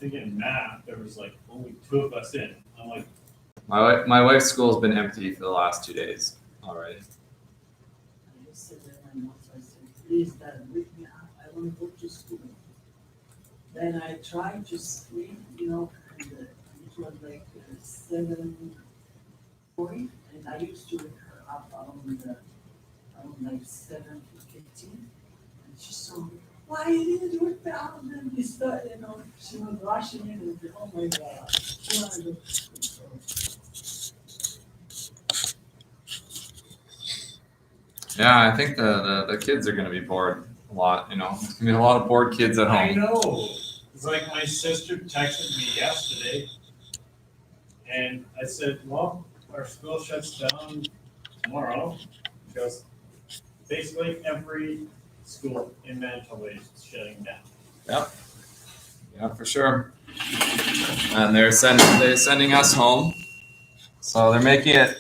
think in math, there was like only 2 of us in. I'm like, My wife's school's been empty for the last 2 days already. I just said to my mom, I said, please, Dad, wake me up, I want to go to school. Then I tried to sleep, and it was like 7:40, and I used to wake her up around like 7:15. And she saw me, why you didn't wake me up? And then we started, she was rushing in and said, oh my God, she wanted to go to school. Yeah, I think the kids are gonna be bored a lot. There's gonna be a lot of bored kids at I home. know. It's like my sister texted me yesterday, and I said, well, our school shuts down tomorrow. She goes, basically every school in Manitoba is shutting down. Yeah, for sure. And they're sending us home, so they're making it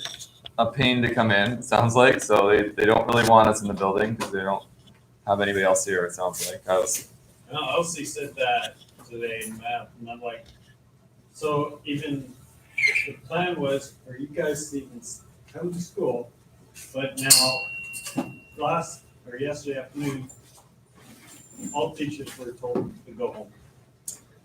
a pain to come in. It sounds like so they don't really want us in the building because they don't have anybody else here. It sounds like No, Elsie said that today in math, and I'm like, so even the plan was for you guys to even come to school, but now yesterday afternoon, all teachers were told to go home.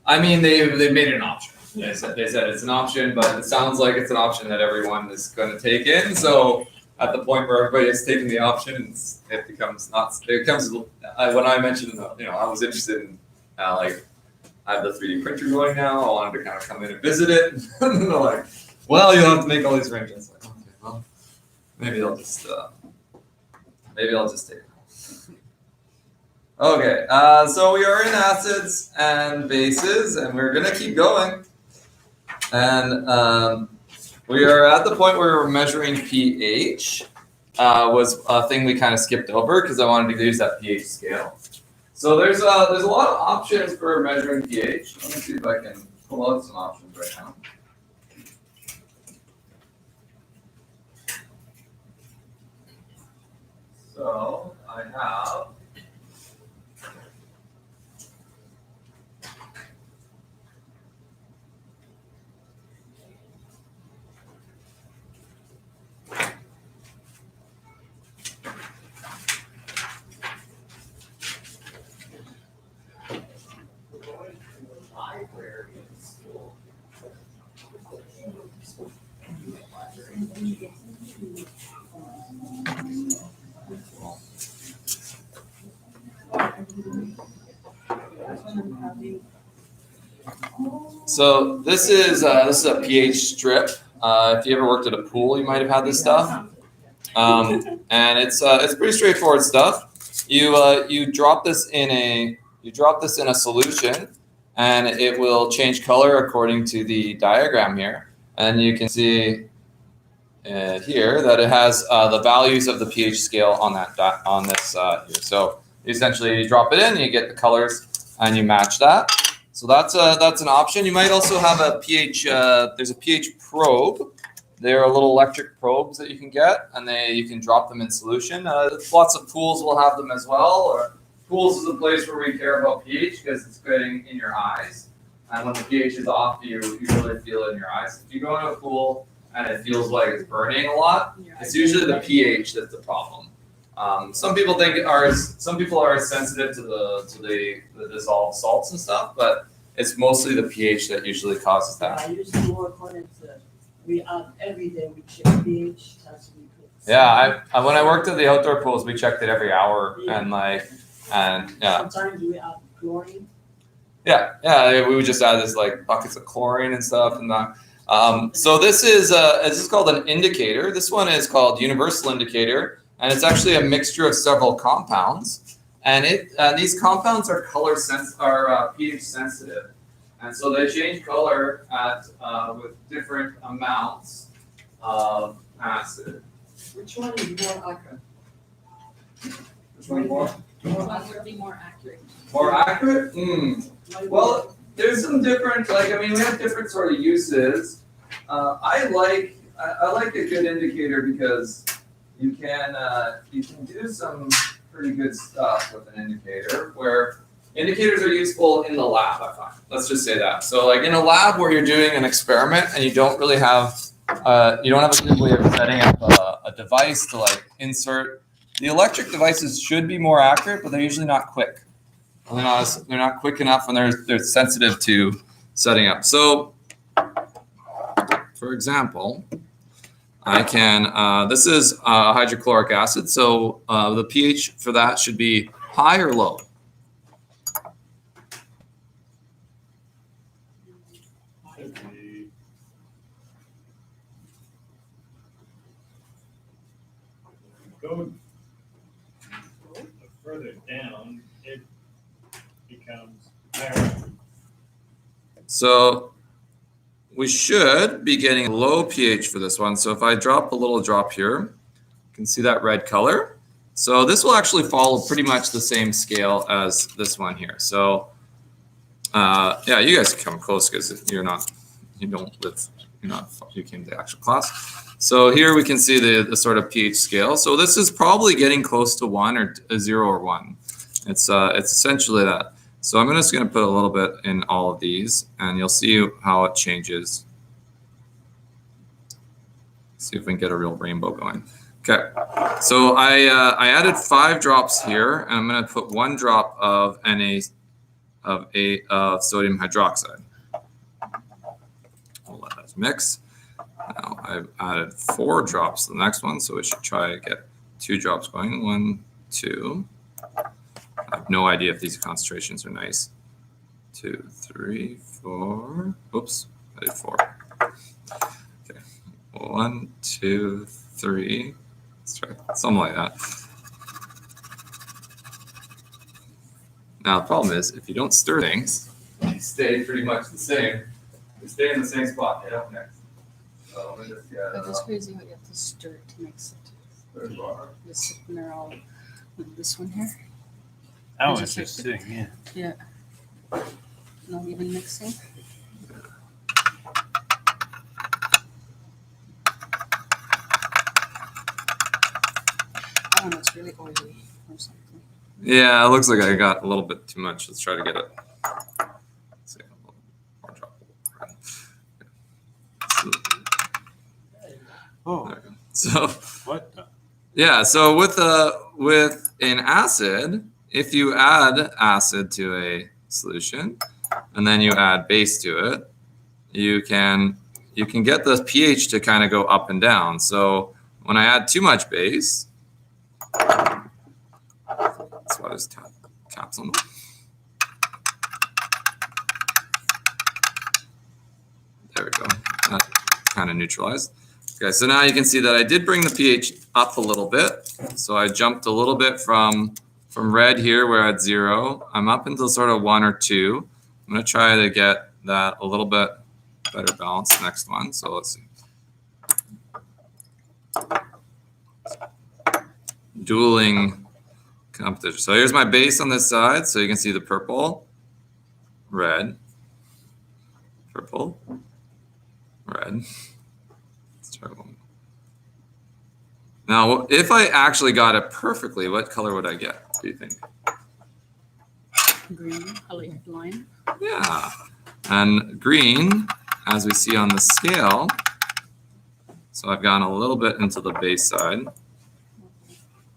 I mean, they made it an option. They said it's an option, but it sounds like it's an option that everyone is going to take in. So at the point where everybody is taking the option, it becomes when I mentioned, I was interested in like I have the 3D printer going now. I wanted to kind of come in and visit it. And they're like, well, you'll have to make all these arrangements. Like, okay, well, maybe I'll just take it. Okay, so we are in acids and bases, and we're gonna keep going. And we are at the point where we're measuring pH. Was a thing we kind of skipped over because I wanted to use that pH scale. So there's a lot of options for measuring pH. Let me see if I can pull out some options right now. So I have. So this is a pH strip. If you ever worked at a pool, you might have had this stuff. And it's pretty straightforward stuff. You drop this in a solution, and it will change color according to the diagram here. And you can see here that it has the values of the pH scale on this here. So essentially, you drop it in, you get the colors, and you match that. So that's an option. You might also have a pH. There's a pH probe. They're little electric probes that you can get, and you can drop them in solution. Lots of pools will have them as well. Or pools is a place where we care about pH because it's getting in your eyes. And when the pH is off, you really feel it in your eyes. If you go into a pool and it feels like it's burning a lot, it's usually the pH that's the problem. Some people are sensitive to the dissolved salts and stuff, but it's mostly the pH that usually causes that. I used to work on it. We every day we check pH. Yeah, when I worked at the outdoor pools, we checked it every hour, and yeah. Sometimes we add chlorine. Yeah, we would just add this like buckets of chlorine and stuff, and that. So this is called an indicator. This one is called universal indicator, and it's actually a mixture of several compounds. And these compounds are pH sensitive, and so they change color with different amounts of acid. Which one is more accurate? Which one more? Which one would be more accurate? More accurate? Well, there's some different. We have different sort of uses. I like a good indicator because you can do some pretty good stuff with an indicator where Indicators are useful in the lab, I find. Let's just say that. So like in a lab where you're doing an experiment and you don't really have, you don't have a good way of setting up a device to like insert. The electric devices should be more accurate, but they're usually not quick. They're not quick enough, and they're sensitive to setting up. So, for example, I can. This is hydrochloric acid, so the pH for that should be high or low. Should be- Go further down, it becomes higher. So we should be getting low pH for this one. So if I drop a little drop here, you can see that red color. So this will actually follow pretty much the same scale as this one here. So yeah, you guys can come close because you came to the actual class. So here we can see the sort of pH scale. So this is probably getting close to 1 or 0 or 1. It's essentially that. So I'm just going to put a little bit in all of these, and you'll see how it changes. See if we can get a real rainbow going. Okay, so I added 5 drops here, and I'm going to put 1 drop of sodium hydroxide. I'll let that mix. Now I've added 4 drops to the next one, so we should try to get 2 drops going. 1, 2. I have no idea if these concentrations are nice. 2, 3, 4. Oops, I did 4. Okay, 1, 2, 3. Let's try something like that. Now the problem is, if you don't stir things, they stay pretty much the same. They stay in the same spot. Get up next. So let me just get. But it's crazy how you have to stir it to mix it. There you are. This and they're all like this one here. That Is was it just sitting, yeah. Not even mixing. Oh, it's really oily or something. Yeah, it looks like I got a little bit too much. Let's try to get it. Let's see, a little more drop. Oh, There we go. So what the? yeah, so with an acid, if you add acid to a solution and then you add base to it, you can get the pH to kind of go up and down. So when I add too much base, that's why there's caps on them. There we go. That kind of neutralized. Okay, so now you can see that I did bring the pH up a little bit. So I jumped a little bit from red here, where at 0. I'm up until sort of 1 or 2. I'm going to try to get that a little bit better balanced next one. So let's see. Dueling competition. So here's my base on this side. So you can see the purple, red, purple, red. Let's try one. Now, if I actually got it perfectly, what color would I get, do you think? Green, I like lime. Yeah. And green, as we see on the scale, so I've gone a little bit into the base side.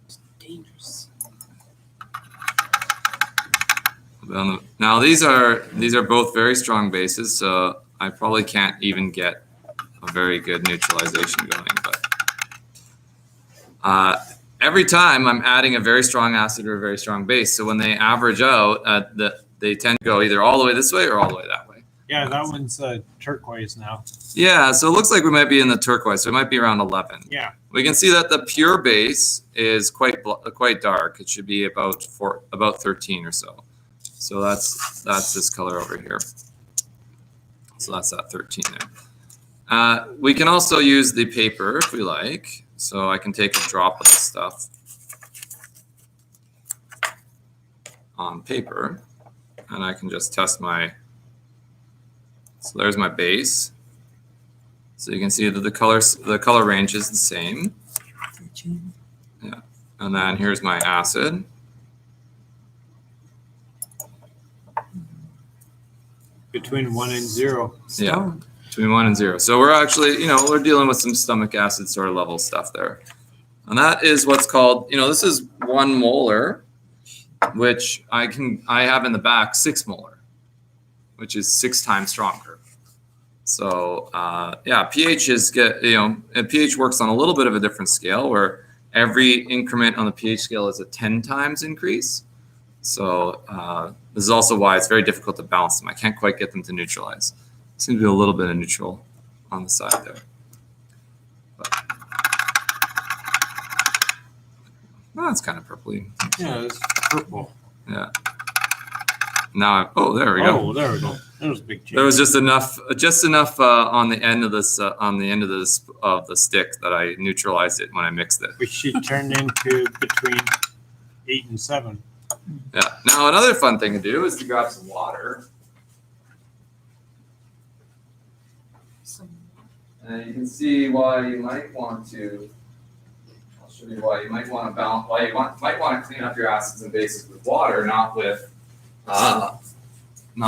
It's dangerous. Now these are both very strong bases, so I probably can't even get a very good neutralization going. But every time I'm adding a very strong acid or a very strong base, so when they average out, they tend to go either all the way this way or all the way that way. Yeah, that one's turquoise now. Yeah, so it looks like we might be in the turquoise, so it might be around 11. Yeah. We can see that the pure base is quite dark. It should be about 13 or so. So that's this color over here. So that's that 13 there. We can also use the paper if we like. So I can take a drop of this stuff on paper, and I can just test my. So there's my base. So you can see that the color range is the same. Yeah, and then here's my acid. between 1 and 0. Yeah, between 1 and 0. So we're actually, we're dealing with some stomach acid sort of level stuff there. And that is what's called, this is 1 molar, which I have in the back 6 molar, which is 6 times stronger. So pH pH works on a little bit of a different scale where every increment on the pH scale is a 10 times increase. So this is also why it's very difficult to balance them. I can't quite get them to neutralize. Seems to be a little bit of neutral on the side there. Oh, it's kind of purpley. Yeah, it's purple. Yeah. Now, there we go. Oh, there we go. That was a big change. There was just enough on the end of this of the stick that I neutralized it when I mixed it. Which she turned into between 8 and 7. Yeah. Now another fun thing to do is to grab some water, and you can see why you might want to. I'll show you why you might want to balance. Why you might want to clean up your acids and bases with water, not with